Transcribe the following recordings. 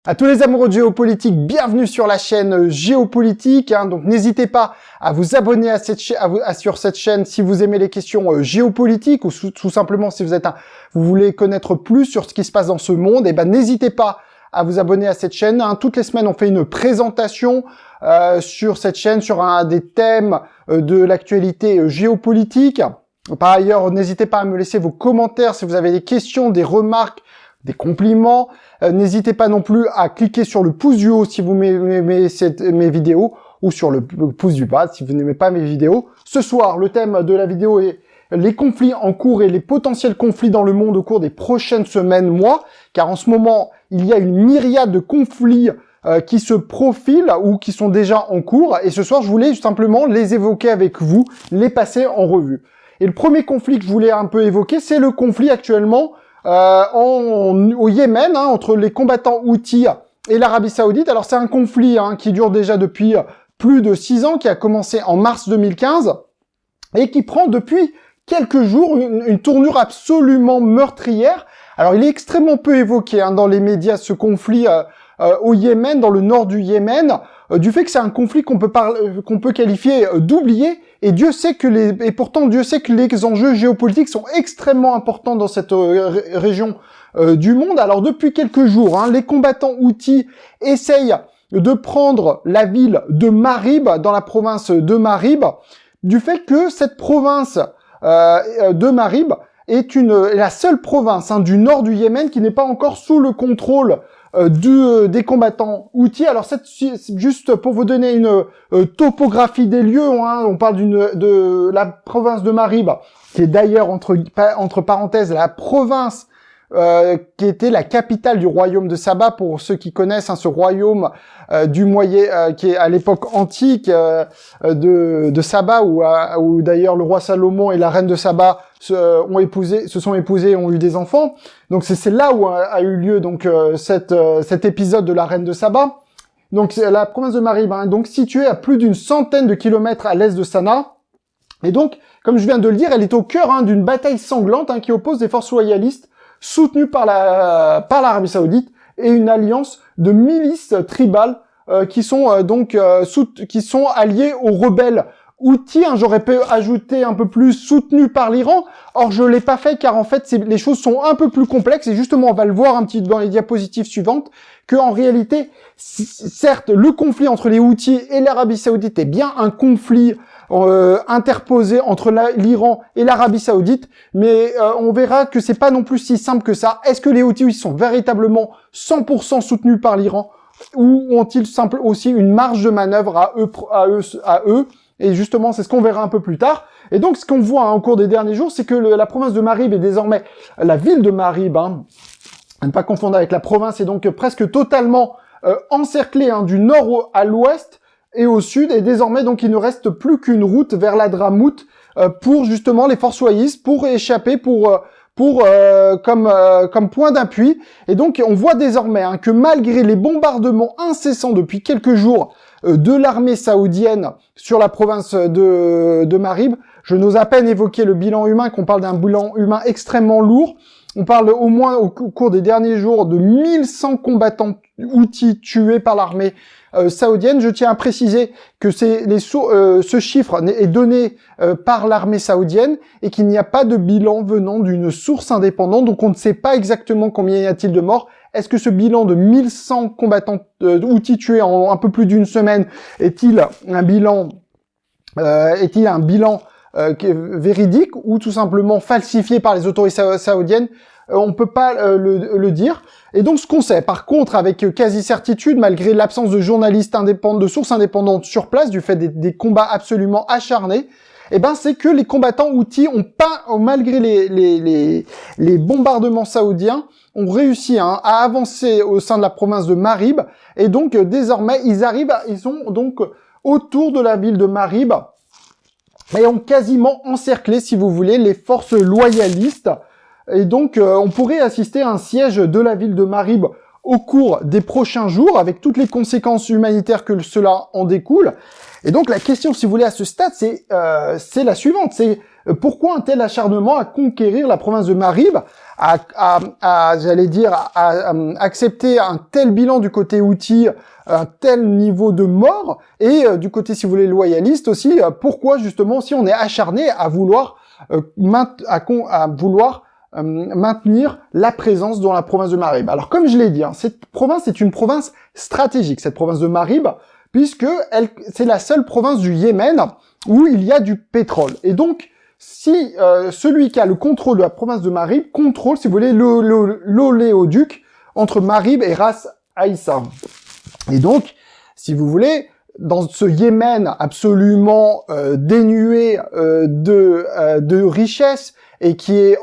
À tous les amoureux de géopolitique, bienvenue sur la chaîne Géopolitique. Donc n'hésitez pas à vous abonner à sur cette chaîne si vous aimez les questions géopolitiques ou tout simplement si vous voulez connaître plus sur ce qui se passe dans ce monde. N'hésitez pas à vous abonner à cette chaîne. Toutes les semaines, on fait une présentation sur cette chaîne sur des thèmes de l'actualité géopolitique. Par ailleurs, n'hésitez pas à me laisser vos commentaires si vous avez des questions, des remarques, des compliments. N'hésitez pas non plus à cliquer sur le pouce du haut si vous aimez mes vidéos ou sur le pouce du bas si vous n'aimez pas mes vidéos. Ce soir, le thème de la vidéo est les conflits en cours et les potentiels conflits dans le monde au cours des prochaines semaines, mois, car en ce moment, il y a une myriade de conflits qui se profilent ou qui sont déjà en cours. Et ce soir, je voulais simplement les évoquer avec vous, les passer en revue. Et le premier conflit que je voulais un peu évoquer, c'est le conflit actuellement au Yémen, entre les combattants Houthis et l'Arabie Saoudite. Alors c'est un conflit qui dure déjà depuis plus de 6 ans, qui a commencé en mars 2015 et qui prend depuis quelques jours une tournure absolument meurtrière. Alors il est extrêmement peu évoqué dans les médias, ce conflit au Yémen, dans le nord du Yémen, du fait que c'est un conflit qu'on peut qualifier d'oublié. Et pourtant Dieu sait que les enjeux géopolitiques sont extrêmement importants dans cette région du monde. Alors depuis quelques jours, les combattants Houthis essayent de prendre la ville de Marib, dans la province de Marib, du fait que cette province de Marib est la seule province du nord du Yémen qui n'est pas encore sous le contrôle des combattants Houthis. Alors juste pour vous donner une topographie des lieux, on parle de la province de Marib, qui est d'ailleurs entre parenthèses la province qui était la capitale du royaume de Saba, pour ceux qui connaissent ce royaume du qui est à l'époque antique de Saba, où d'ailleurs le roi Salomon et la reine de Saba se sont épousés et ont eu des enfants. Donc c'est là où a eu lieu cet épisode de la reine de Saba. Donc c'est la province de Marib, donc située à plus d'une centaine de kilomètres à l'est de Sanaa. Et donc, comme je viens de le dire, elle est au cœur d'une bataille sanglante qui oppose des forces loyalistes soutenues par l'Arabie Saoudite et une alliance de milices tribales qui sont alliées aux rebelles Houthis. J'aurais pu ajouter un peu plus soutenus par l'Iran. Or, je l'ai pas fait car en fait, les choses sont un peu plus complexes et justement, on va le voir un petit dans les diapositives suivantes, que en réalité, certes, le conflit entre les Houthis et l'Arabie Saoudite est bien un conflit interposé entre l'Iran et l'Arabie Saoudite, mais on verra que c'est pas non plus si simple que ça. Est-ce que les Houthis sont véritablement 100% soutenus par l'Iran ou ont-ils aussi une marge de manœuvre à eux? Et justement, c'est ce qu'on verra un peu plus tard. Et donc, ce qu'on voit au cours des derniers jours, c'est que la province de Marib est désormais la ville de Marib, à ne pas confondre avec la province, est donc presque totalement encerclée du nord à l'ouest et au sud. Et désormais, donc, il ne reste plus qu'une route vers l'Hadramout pour justement les forces loyalistes, pour échapper, comme point d'appui. Et donc, on voit désormais que malgré les bombardements incessants depuis quelques jours de l'armée saoudienne sur la province de Marib, je n'ose à peine évoquer le bilan humain, qu'on parle d'un bilan humain extrêmement lourd. On parle au moins au cours des derniers jours de 1100 combattants Houthis tués par l'armée saoudienne. Je tiens à préciser que ce chiffre est donné par l'armée saoudienne et qu'il n'y a pas de bilan venant d'une source indépendante, donc on ne sait pas exactement combien y a-t-il de morts. Est-ce que ce bilan de 1100 combattants Houthis tués en un peu plus d'une semaine est-il un bilan véridique ou tout simplement falsifié par les autorités saoudiennes? On peut pas le dire. Et donc ce qu'on sait, par contre, avec quasi-certitude, malgré l'absence de journalistes indépendants, de sources indépendantes sur place, du fait des combats absolument acharnés, c'est que les combattants Houthis malgré les bombardements saoudiens, ont réussi à avancer au sein de la province de Marib. Et donc désormais, ils sont donc autour de la ville de Marib et ont quasiment encerclé, si vous voulez, les forces loyalistes. Et donc, on pourrait assister à un siège de la ville de Marib au cours des prochains jours, avec toutes les conséquences humanitaires que cela en découle. Et donc, la question, si vous voulez, à ce stade, c'est la suivante. C'est pourquoi un tel acharnement à conquérir la province de Marib, j'allais dire, à accepter un tel bilan du côté Houthi, un tel niveau de mort, et du côté, si vous voulez, loyaliste aussi, pourquoi justement, si on est acharné à vouloir maintenir la présence dans la province de Marib. Alors, comme je l'ai dit, cette province est une province stratégique, cette province de Marib, puisque c'est la seule province du Yémen où il y a du pétrole. Et donc, si celui qui a le contrôle de la province de Marib contrôle, si vous voulez, l'oléoduc entre Marib et Ras Aïssa. Et donc, si vous voulez, dans ce Yémen absolument dénué de richesse et qui est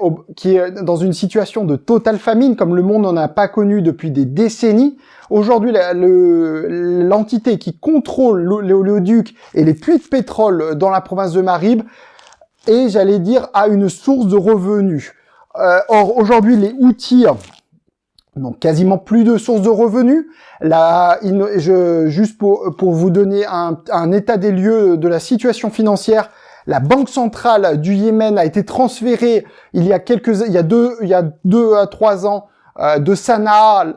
dans une situation de totale famine, comme le monde n'en a pas connu depuis des décennies, aujourd'hui, l'entité qui contrôle l'oléoduc et les puits de pétrole dans la province de Marib et, j'allais dire, a une source de revenus. Or, aujourd'hui, les Houthis n'ont quasiment plus de source de revenus. Là, juste pour vous donner un état des lieux de la situation financière, la banque centrale du Yémen a été transférée il y a 2 à 3 ans de Sanaa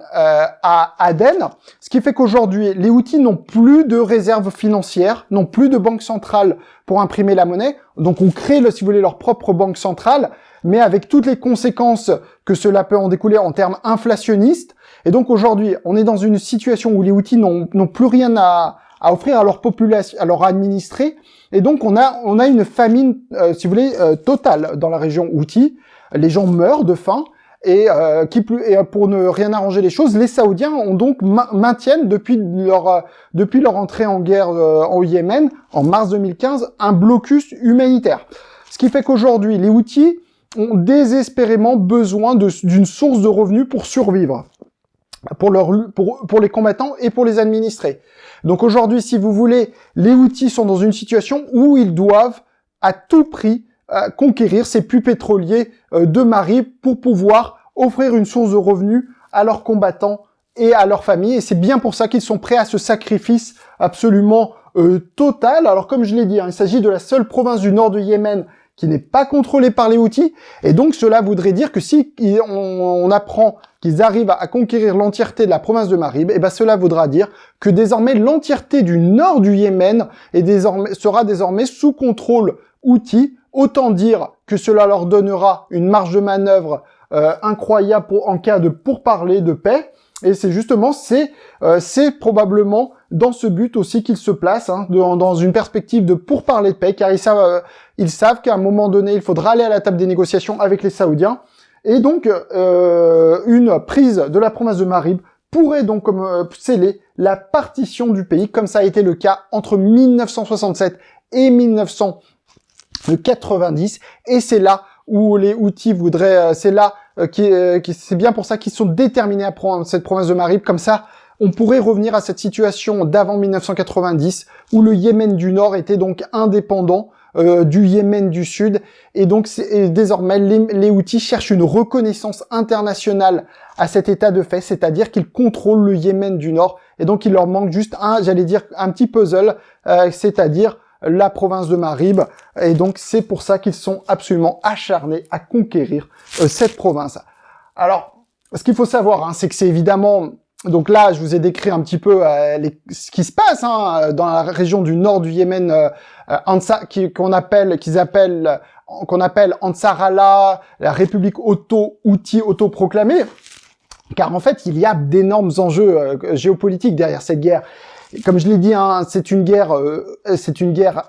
à Aden, ce qui fait qu'aujourd'hui, les Houthis n'ont plus de réserves financières, n'ont plus de banque centrale pour imprimer la monnaie, donc on crée, si vous voulez, leur propre banque centrale, mais avec toutes les conséquences que cela peut en découler en termes inflationnistes. Et donc aujourd'hui, on est dans une situation où les Houthis n'ont plus rien à offrir à leur population, à leur administrés, et donc on a une famine, si vous voulez, totale dans la région Houthi. Les gens meurent de faim. Et pour ne rien arranger les choses, les Saoudiens ont donc maintiennent depuis leur entrée en guerre au Yémen en mars 2015 un blocus humanitaire. Ce qui fait qu'aujourd'hui les Houthis ont désespérément besoin d'une source de revenus pour survivre, pour les combattants et pour les administrés. Donc aujourd'hui, si vous voulez, les Houthis sont dans une situation où ils doivent à tout prix conquérir ces puits pétroliers de Marib pour pouvoir offrir une source de revenus à leurs combattants et à leurs familles. Et c'est bien pour ça qu'ils sont prêts à ce sacrifice absolument total. Alors comme je l'ai dit, il s'agit de la seule province du nord du Yémen qui n'est pas contrôlée par les Houthis. Et donc cela voudrait dire que si on apprend qu'ils arrivent à conquérir l'entièreté de la province de Marib, et ben cela voudra dire que désormais l'entièreté du nord du Yémen sera désormais sous contrôle Houthi. Autant dire que cela leur donnera une marge de manœuvre incroyable en cas de pourparlers de paix. Et c'est justement, c'est probablement dans ce but aussi qu'ils se placent, dans une perspective de pourparlers de paix, car ils savent qu'à un moment donné, il faudra aller à la table des négociations avec les Saoudiens. Et donc, une prise de la province de Marib pourrait donc sceller la partition du pays, comme ça a été le cas entre 1967 et 1990, et c'est là où les Houthis voudraient, c'est bien pour ça qu'ils sont déterminés à prendre cette province de Marib. Comme ça, on pourrait revenir à cette situation d'avant 1990, où le Yémen du Nord était donc indépendant du Yémen du Sud, et donc désormais les Houthis cherchent une reconnaissance internationale à cet état de fait, c'est-à-dire qu'ils contrôlent le Yémen du Nord, et donc il leur manque juste un petit puzzle, c'est-à-dire la province de Marib, et donc c'est pour ça qu'ils sont absolument acharnés à conquérir cette province. Alors, ce qu'il faut savoir, c'est que c'est évidemment, donc là, je vous ai décrit un petit peu ce qui se passe dans la région du nord du Yémen, qu'on appelle Ansar Allah, la République Houthi autoproclamée, car en fait, il y a d'énormes enjeux géopolitiques derrière cette guerre. Comme je l'ai dit, c'est une guerre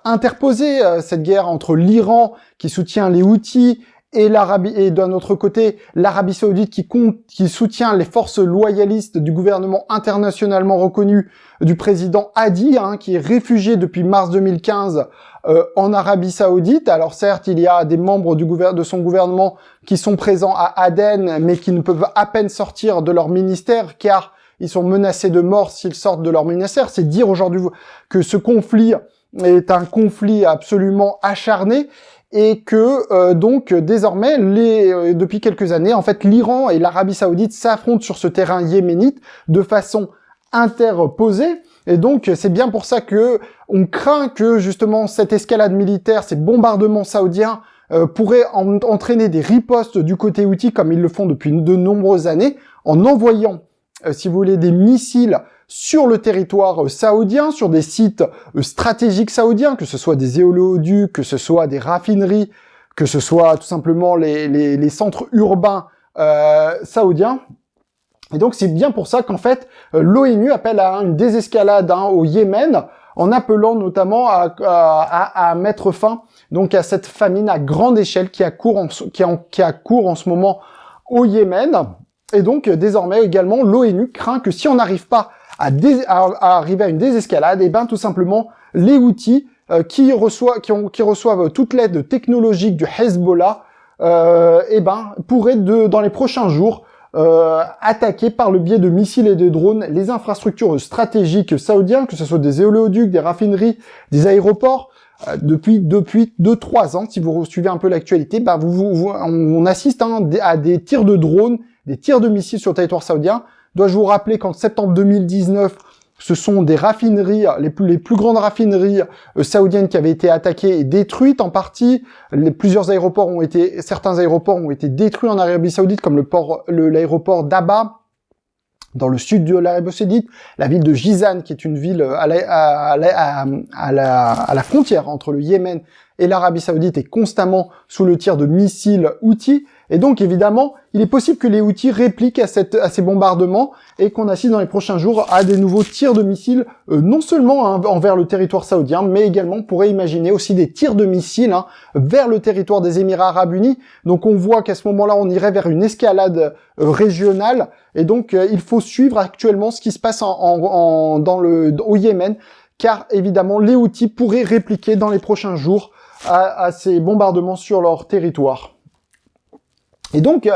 interposée, cette guerre entre l'Iran qui soutient les Houthis et d'un autre côté l'Arabie Saoudite qui soutient les forces loyalistes du gouvernement internationalement reconnu du président Hadi, qui est réfugié depuis mars 2015 en Arabie Saoudite. Alors certes, il y a des membres de son gouvernement qui sont présents à Aden, mais qui ne peuvent à peine sortir de leur ministère car ils sont menacés de mort s'ils sortent de leur ministère. C'est dire aujourd'hui que ce conflit est un conflit absolument acharné et que donc désormais, depuis quelques années, en fait, l'Iran et l'Arabie Saoudite s'affrontent sur ce terrain yéménite de façon interposée. Et donc c'est bien pour ça que on craint que justement cette escalade militaire, ces bombardements saoudiens pourraient entraîner des ripostes du côté Houthi, comme ils le font depuis de nombreuses années, en envoyant, si vous voulez, des missiles sur le territoire saoudien, sur des sites stratégiques saoudiens, que ce soit des éoléoducs, que ce soit des raffineries, que ce soit tout simplement les centres urbains saoudiens. Et donc c'est bien pour ça qu'en fait l'ONU appelle à une désescalade au Yémen, en appelant notamment à mettre fin donc à cette famine à grande échelle qui a cours en ce moment au Yémen. Et donc désormais également l'ONU craint que si on n'arrive pas à arriver à une désescalade, et ben tout simplement les Houthis qui reçoivent toute l'aide technologique du Hezbollah, et ben pourraient dans les prochains jours attaquer par le biais de missiles et de drones les infrastructures stratégiques saoudiennes, que ce soit des éoléoducs, des raffineries, des aéroports. Depuis 2-3 ans, si vous suivez un peu l'actualité, bah on assiste à des tirs de drones, des tirs de missiles sur le territoire saoudien. Dois-je vous rappeler qu'en septembre 2019, ce sont des raffineries, les plus grandes raffineries saoudiennes qui avaient été attaquées et détruites en partie. Certains aéroports ont été détruits en Arabie Saoudite, comme l'aéroport d'Aba, dans le sud de l'Arabie Saoudite, la ville de Jizan, qui est une ville à la frontière entre le Yémen et l'Arabie Saoudite, est constamment sous le tir de missiles Houthis. Et donc, évidemment, il est possible que les Houthis répliquent à ces bombardements et qu'on assiste dans les prochains jours à des nouveaux tirs de missiles, non seulement envers le territoire saoudien, mais également, on pourrait imaginer aussi des tirs de missiles vers le territoire des Émirats Arabes Unis. Donc, on voit qu'à ce moment-là, on irait vers une escalade régionale. Et donc, il faut suivre actuellement ce qui se passe au Yémen, car évidemment, les Houthis pourraient répliquer dans les prochains jours à ces bombardements sur leur territoire. Et donc,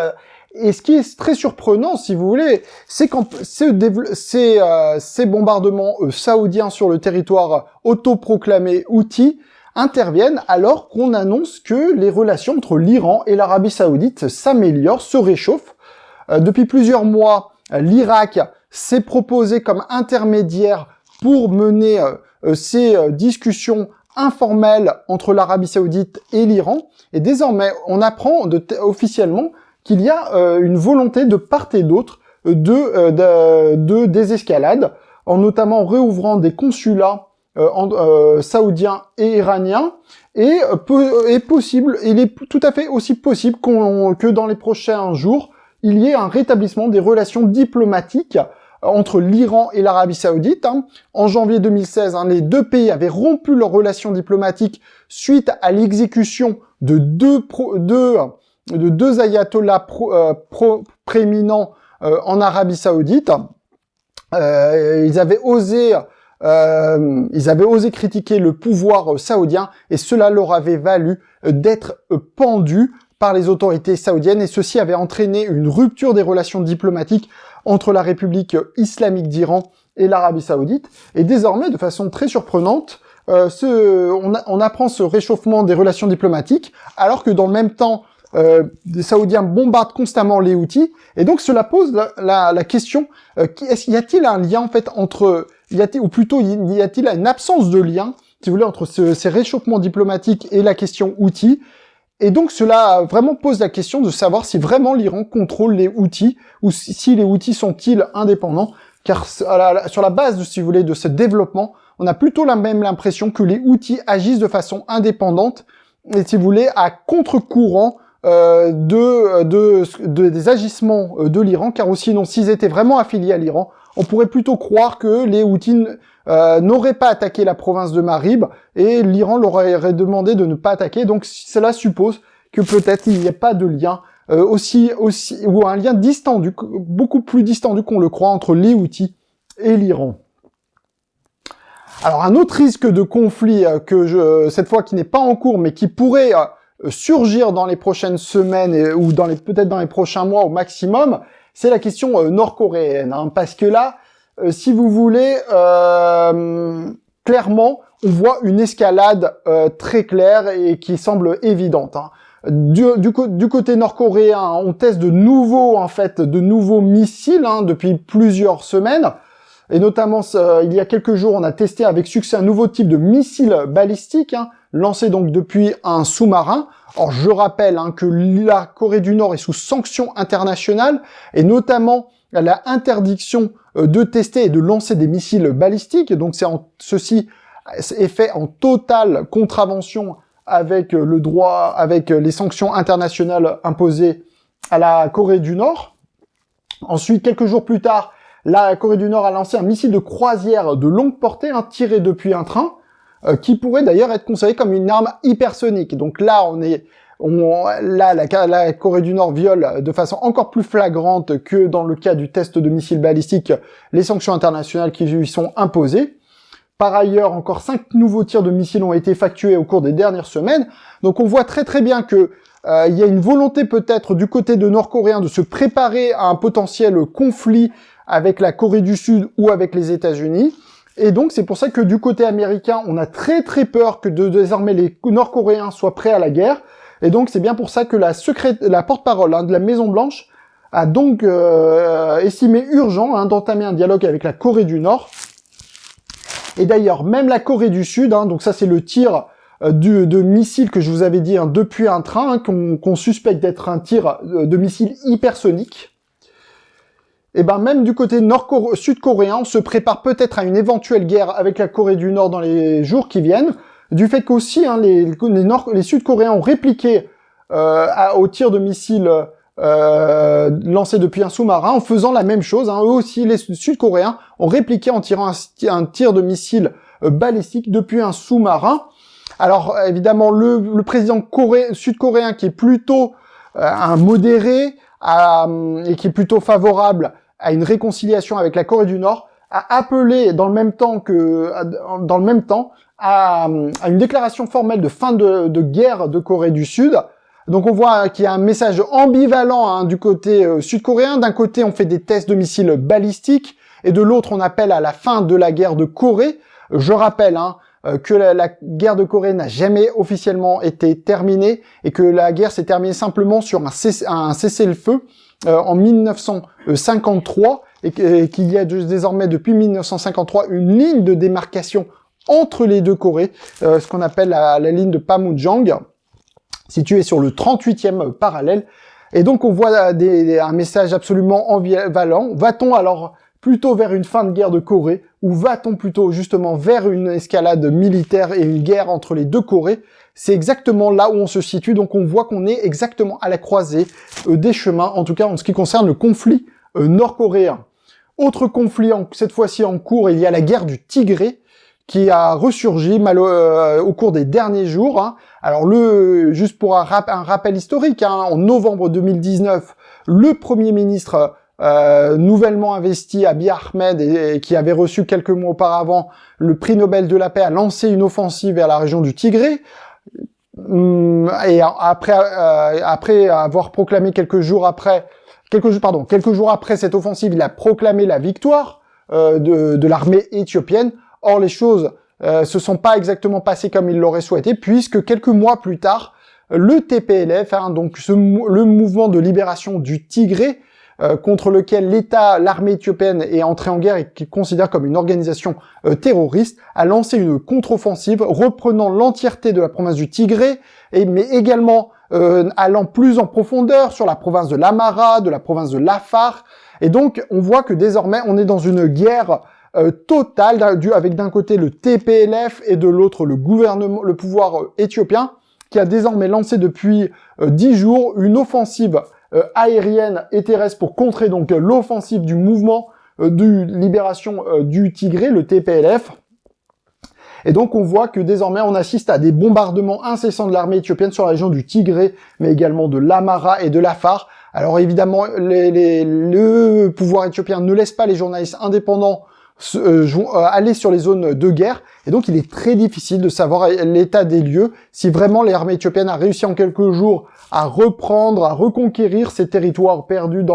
et ce qui est très surprenant, si vous voulez, c'est quand ces bombardements saoudiens sur le territoire autoproclamé Houthi interviennent alors qu'on annonce que les relations entre l'Iran et l'Arabie Saoudite s'améliorent, se réchauffent. Depuis plusieurs mois, l'Irak s'est proposé comme intermédiaire pour mener ces discussions informelles entre l'Arabie Saoudite et l'Iran. Et désormais, on apprend officiellement qu'il y a une volonté de part et d'autre de désescalade, en notamment réouvrant des consulats saoudiens et iraniens. Et il est tout à fait aussi possible que dans les prochains jours, il y ait un rétablissement des relations diplomatiques entre l'Iran et l'Arabie Saoudite. En janvier 2016, les deux pays avaient rompu leurs relations diplomatiques suite à l'exécution de deux ayatollahs prééminents en Arabie Saoudite. Ils avaient osé critiquer le pouvoir saoudien et cela leur avait valu d'être pendus par les autorités saoudiennes, et ceci avait entraîné une rupture des relations diplomatiques entre la République islamique d'Iran et l'Arabie Saoudite. Et désormais, de façon très surprenante, on apprend ce réchauffement des relations diplomatiques, alors que dans le même temps, les Saoudiens bombardent constamment les Houthis, et donc cela pose la question, y a-t-il un lien en fait y a-t-il une absence de lien, si vous voulez, entre ces réchauffements diplomatiques et la question Houthi? Et donc cela vraiment pose la question de savoir si vraiment l'Iran contrôle les Houthis, ou si les Houthis sont-ils indépendants, car sur la base, si vous voulez, de ce développement, on a plutôt l'impression que les Houthis agissent de façon indépendante, et si vous voulez, à contre-courant des agissements de l'Iran, car sinon, s'ils étaient vraiment affiliés à l'Iran, on pourrait plutôt croire que les Houthis n'auraient pas attaqué la province de Marib, et l'Iran leur aurait demandé de ne pas attaquer. Donc cela suppose que peut-être il n'y a pas de lien ou un lien distendu, beaucoup plus distendu qu'on le croit, entre les Houthis et l'Iran. Alors un autre risque de conflit cette fois qui n'est pas en cours, mais qui pourrait surgir dans les prochaines semaines ou peut-être dans les prochains mois au maximum, c'est la question nord-coréenne, parce que là, si vous voulez, clairement, on voit une escalade très claire et qui semble évidente. Du côté nord-coréen, on teste de nouveaux missiles depuis plusieurs semaines. Et notamment, il y a quelques jours, on a testé avec succès un nouveau type de missile balistique, lancée donc depuis un sous-marin. Or, je rappelle que la Corée du Nord est sous sanctions internationales, et notamment la interdiction de tester et de lancer des missiles balistiques. Donc, ceci est fait en totale contravention avec le droit, avec les sanctions internationales imposées à la Corée du Nord. Ensuite, quelques jours plus tard, la Corée du Nord a lancé un missile de croisière de longue portée, tiré depuis un train, qui pourrait d'ailleurs être considéré comme une arme hypersonique. Donc là, la Corée du Nord viole de façon encore plus flagrante que dans le cas du test de missiles balistiques les sanctions internationales qui lui sont imposées. Par ailleurs, encore 5 nouveaux tirs de missiles ont été effectués au cours des dernières semaines. Donc on voit très très bien que il y a une volonté peut-être du côté de Nord-Coréens de se préparer à un potentiel conflit avec la Corée du Sud ou avec les États-Unis. Et donc c'est pour ça que du côté américain, on a très très peur que désormais les Nord-Coréens soient prêts à la guerre. Et donc c'est bien pour ça que la porte-parole de la Maison-Blanche a donc estimé urgent d'entamer un dialogue avec la Corée du Nord. Et d'ailleurs, même la Corée du Sud, donc ça c'est le tir de missiles que je vous avais dit depuis un train, qu'on suspecte d'être un tir de missile hypersonique. Et ben même du côté sud-coréen, on se prépare peut-être à une éventuelle guerre avec la Corée du Nord dans les jours qui viennent, du fait qu'aussi les Sud-Coréens ont répliqué au tir de missiles lancés depuis un sous-marin en faisant la même chose. Eux aussi, les Sud-Coréens ont répliqué en tirant un tir de missile balistique depuis un sous-marin. Alors évidemment, le président sud-coréen qui est plutôt un modéré et qui est plutôt favorable à une réconciliation avec la Corée du Nord, a appelé dans le même temps à une déclaration formelle de fin de guerre de Corée du Sud. Donc on voit qu'il y a un message ambivalent du côté sud-coréen. D'un côté, on fait des tests de missiles balistiques, et de l'autre, on appelle à la fin de la guerre de Corée. Je rappelle que la guerre de Corée n'a jamais officiellement été terminée, et que la guerre s'est terminée simplement sur un cessez-le-feu en 1953, et qu'il y a désormais depuis 1953 une ligne de démarcation entre les deux Corées, ce qu'on appelle la ligne de Panmunjom, située sur le 38e parallèle. Et donc on voit un message absolument ambivalent. Va-t-on alors plutôt vers une fin de guerre de Corée, ou va-t-on plutôt justement vers une escalade militaire et une guerre entre les deux Corées? C'est exactement là où on se situe, donc on voit qu'on est exactement à la croisée des chemins, en tout cas en ce qui concerne le conflit nord-coréen. Autre conflit, cette fois-ci en cours, il y a la guerre du Tigré, qui a ressurgi au cours des derniers jours. Alors juste pour un rappel historique, en novembre 2019, le Premier ministre nouvellement investi, Abiy Ahmed, et qui avait reçu quelques mois auparavant le prix Nobel de la paix, a lancé une offensive vers la région du Tigré. Et après avoir proclamé quelques jours après cette offensive, il a proclamé la victoire de l'armée éthiopienne. Or, les choses se sont pas exactement passées comme il l'aurait souhaité, puisque quelques mois plus tard, le TPLF, donc le mouvement de libération du Tigré, contre lequel l'armée éthiopienne est entrée en guerre et qu'il considère comme une organisation terroriste, a lancé une contre-offensive reprenant l'entièreté de la province du Tigré, mais également allant plus en profondeur sur la province de l'Amhara, de la province de l'Afar. Et donc, on voit que désormais, on est dans une guerre totale, avec d'un côté le TPLF et de l'autre le pouvoir éthiopien, qui a désormais lancé depuis 10 jours une offensive aérienne et terrestre pour contrer donc l'offensive du mouvement de libération du Tigré, le TPLF. Et donc on voit que désormais on assiste à des bombardements incessants de l'armée éthiopienne sur la région du Tigré, mais également de l'Amhara et de l'Afar. Alors évidemment, le pouvoir éthiopien ne laisse pas les journalistes indépendants aller sur les zones de guerre, et donc il est très difficile de savoir l'état des lieux, si vraiment l'armée éthiopienne a réussi en quelques jours à reconquérir ces territoires perdus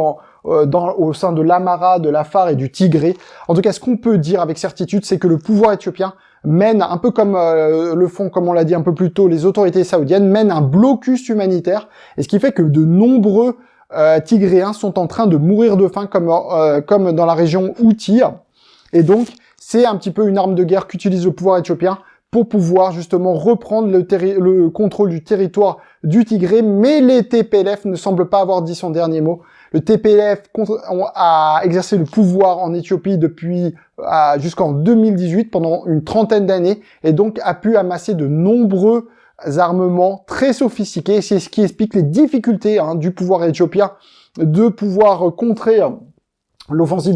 au sein de l'Amhara, de l'Afar et du Tigré. En tout cas, ce qu'on peut dire avec certitude, c'est que le pouvoir éthiopien mène, un peu comme le font, comme on l'a dit un peu plus tôt, les autorités saoudiennes, mène un blocus humanitaire, et ce qui fait que de nombreux Tigréens sont en train de mourir de faim, comme dans la région Houthi. Et donc, c'est un petit peu une arme de guerre qu'utilise le pouvoir éthiopien pour pouvoir justement reprendre le contrôle du territoire du Tigré, mais les TPLF ne semblent pas avoir dit son dernier mot. Le TPLF a exercé le pouvoir en Éthiopie depuis jusqu'en 2018, pendant une trentaine d'années, et donc a pu amasser de nombreux armements très sophistiqués. C'est ce qui explique les difficultés du pouvoir éthiopien de pouvoir contrer l'offensive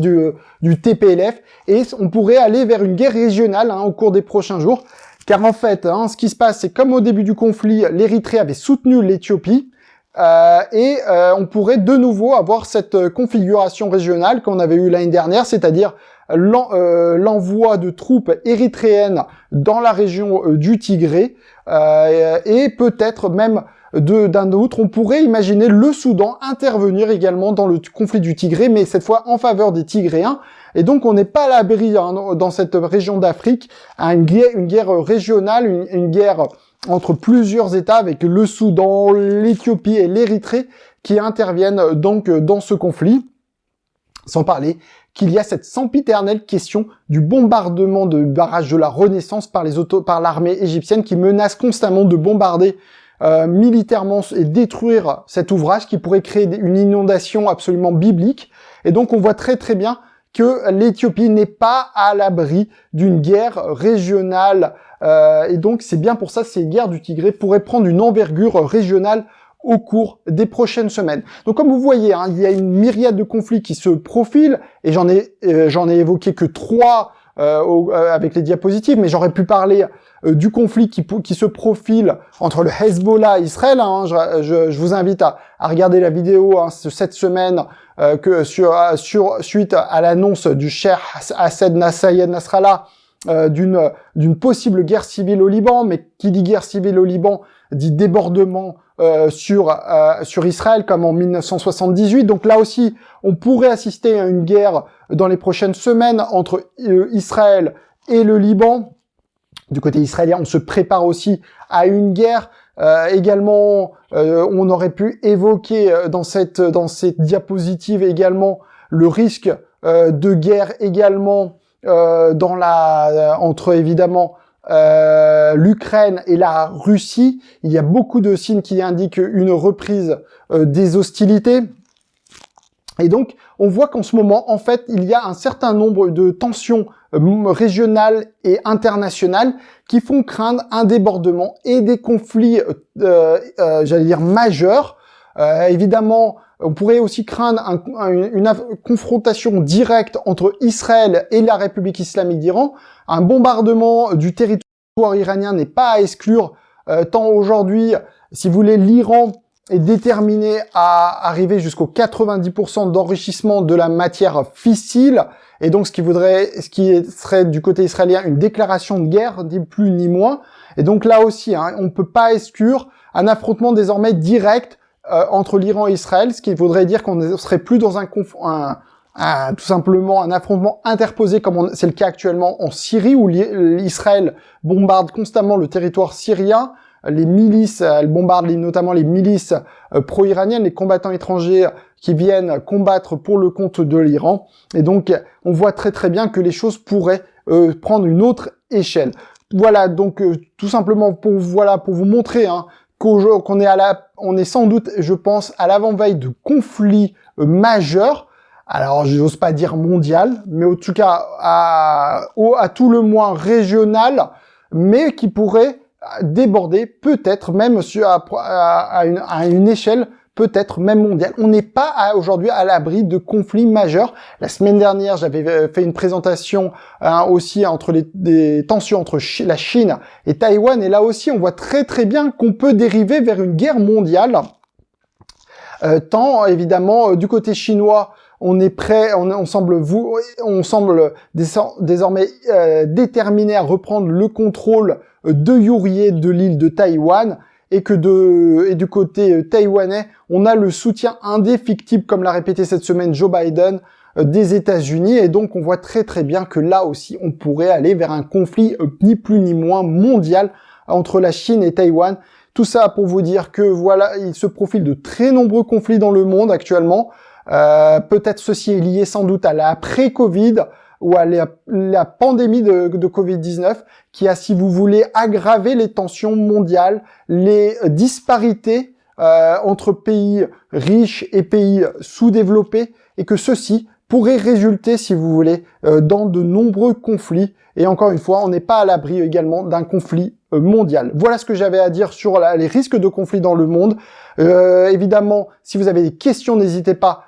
du TPLF, et on pourrait aller vers une guerre régionale au cours des prochains jours, car en fait, ce qui se passe, c'est comme au début du conflit, l'Érythrée avait soutenu l'Éthiopie, et on pourrait de nouveau avoir cette configuration régionale qu'on avait eue l'année dernière, c'est-à-dire l'envoi de troupes érythréennes dans la région du Tigré, et peut-être même d'un autre, on pourrait imaginer le Soudan intervenir également dans le conflit du Tigré, mais cette fois en faveur des Tigréens. Et donc on n'est pas à l'abri dans cette région d'Afrique à une guerre régionale, une guerre entre plusieurs États avec le Soudan, l'Éthiopie et l'Érythrée qui interviennent donc dans ce conflit. Sans parler qu'il y a cette sempiternelle question du bombardement de barrages de la Renaissance par l'armée égyptienne qui menace constamment de bombarder militairement et détruire cet ouvrage qui pourrait créer une inondation absolument biblique. Et donc on voit très très bien que l'Éthiopie n'est pas à l'abri d'une guerre régionale. Et donc c'est bien pour ça que ces guerres du Tigré pourraient prendre une envergure régionale au cours des prochaines semaines. Donc comme vous voyez, il y a une myriade de conflits qui se profilent, et j'en ai évoqué que 3 avec les diapositives, mais j'aurais pu parler du conflit qui se profile entre le Hezbollah et Israël. Je vous invite à regarder la vidéo cette semaine suite à l'annonce du Cheikh Hassan Nasrallah d'une possible guerre civile au Liban, mais qui dit guerre civile au Liban dit débordement sur Israël comme en 1978. Donc là aussi, on pourrait assister à une guerre dans les prochaines semaines entre Israël et le Liban. Du côté israélien, on se prépare aussi à une guerre. Également, on aurait pu évoquer dans cette diapositive également le risque de guerre également entre évidemment l'Ukraine et la Russie. Il y a beaucoup de signes qui indiquent une reprise des hostilités. Et donc, on voit qu'en ce moment, en fait, il y a un certain nombre de tensions régionales et internationales qui font craindre un débordement et des conflits, j'allais dire, majeurs. Évidemment, on pourrait aussi craindre une confrontation directe entre Israël et la République islamique d'Iran. Un bombardement du territoire iranien n'est pas à exclure, tant aujourd'hui, si vous voulez, l'Iran est déterminé à arriver jusqu'au 90% d'enrichissement de la matière fissile, et donc ce qui serait du côté israélien une déclaration de guerre, ni plus ni moins. Et donc là aussi, on ne peut pas exclure un affrontement désormais direct entre l'Iran et Israël, ce qui voudrait dire qu'on ne serait plus dans tout simplement un affrontement interposé comme c'est le cas actuellement en Syrie, où Israël bombarde constamment le territoire syrien. Les milices, elles bombardent notamment les milices pro-iraniennes, les combattants étrangers qui viennent combattre pour le compte de l'Iran. Et donc, on voit très très bien que les choses pourraient prendre une autre échelle. Voilà, donc tout simplement pour vous montrer on est sans doute, je pense, à l'avant-veille de conflits majeurs. Alors, j'ose pas dire mondial, mais en tout cas à tout le moins régional, mais qui pourrait déborder peut-être même à une échelle peut-être même mondiale. On n'est pas aujourd'hui à l'abri de conflits majeurs. La semaine dernière, j'avais fait une présentation aussi entre des tensions entre la Chine et Taïwan, et là aussi on voit très très bien qu'on peut dériver vers une guerre mondiale. Tant évidemment du côté chinois, on est prêt, on semble désormais déterminé à reprendre le contrôle de Yurié de l'île de Taïwan, et du côté taïwanais, on a le soutien indéfectible, comme l'a répété cette semaine Joe Biden, des États-Unis, et donc on voit très très bien que là aussi on pourrait aller vers un conflit ni plus ni moins mondial entre la Chine et Taïwan. Tout ça pour vous dire que voilà, il se profile de très nombreux conflits dans le monde actuellement. Peut-être ceci est lié sans doute à l'après-Covid, ou à la pandémie de Covid-19 qui a, si vous voulez, aggravé les tensions mondiales, les disparités entre pays riches et pays sous-développés, et que ceci pourrait résulter, si vous voulez, dans de nombreux conflits. Et encore une fois, on n'est pas à l'abri également d'un conflit mondial. Voilà ce que j'avais à dire sur les risques de conflit dans le monde. Évidemment, si vous avez des questions, n'hésitez pas